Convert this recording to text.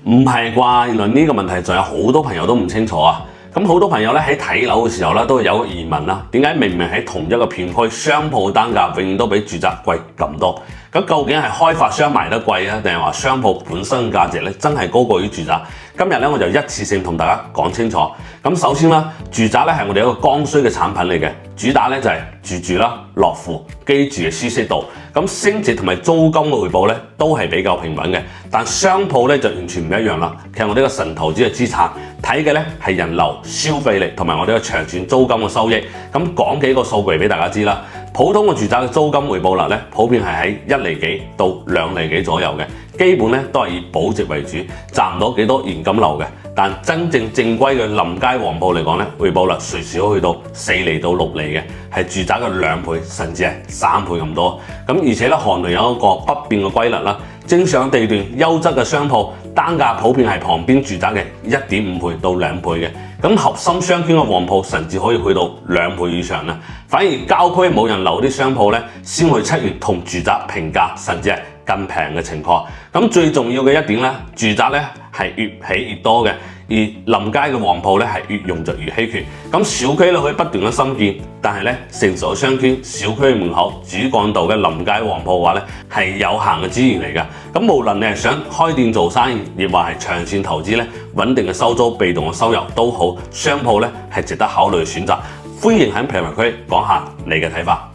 唔係啩？原來呢個問題仲有好多朋友都唔清楚啊！咁好多朋友咧喺睇樓嘅時候咧都會有個疑問啦，點解明明喺同一個片區商鋪單價永遠都比住宅貴咁多？咁究竟係開發商賣得貴啊，定係話商鋪本身價值咧真係高過於住宅？今日咧我就一次性同大家講清楚。咁首先啦，住宅咧係我哋一個剛需嘅產品嚟嘅，主打咧就係住啦、樂富、居住嘅舒適度。咁升值同埋租金嘅回報咧都係比較平穩嘅，但商鋪咧就完全唔一樣啦。其實我哋個神投資嘅資產睇嘅咧係人流、消費力同埋我哋嘅長線租金嘅收益。咁講幾個數據俾大家知啦。普通嘅住宅嘅租金回報率咧，普遍係喺1厘幾到2厘幾左右嘅，基本咧都係以保值為主，賺唔到幾多現金流嘅。但真正正規嘅臨街黃鋪嚟講咧，回報率隨時可以去到4厘到6厘嘅，係住宅嘅2倍甚至係3倍咁多。咁而且咧，韓聯有一個不變嘅規律啦，正常地段優質嘅商鋪單價普遍係旁邊住宅嘅1.5倍到2倍嘅。咁核心商圈嘅黃鋪甚至可以去到2倍以上啦。反而郊區冇人留啲商鋪咧，先會出現同住宅平價甚至係更平嘅情況。咁最重要嘅一點咧，住宅咧係越起越多嘅，而臨街嘅黃鋪咧係越用就越稀缺。咁小區咧可以不斷嘅新建，但係咧成熟商圈、小區門口、主幹道嘅臨街黃鋪嘅話咧係有限嘅資源嚟㗎。咁無論你係想開店做生意，亦或係長線投資咧，穩定嘅收租、被動嘅收入都好，商鋪咧係值得考慮嘅選擇。歡迎喺評論區講下你嘅睇法。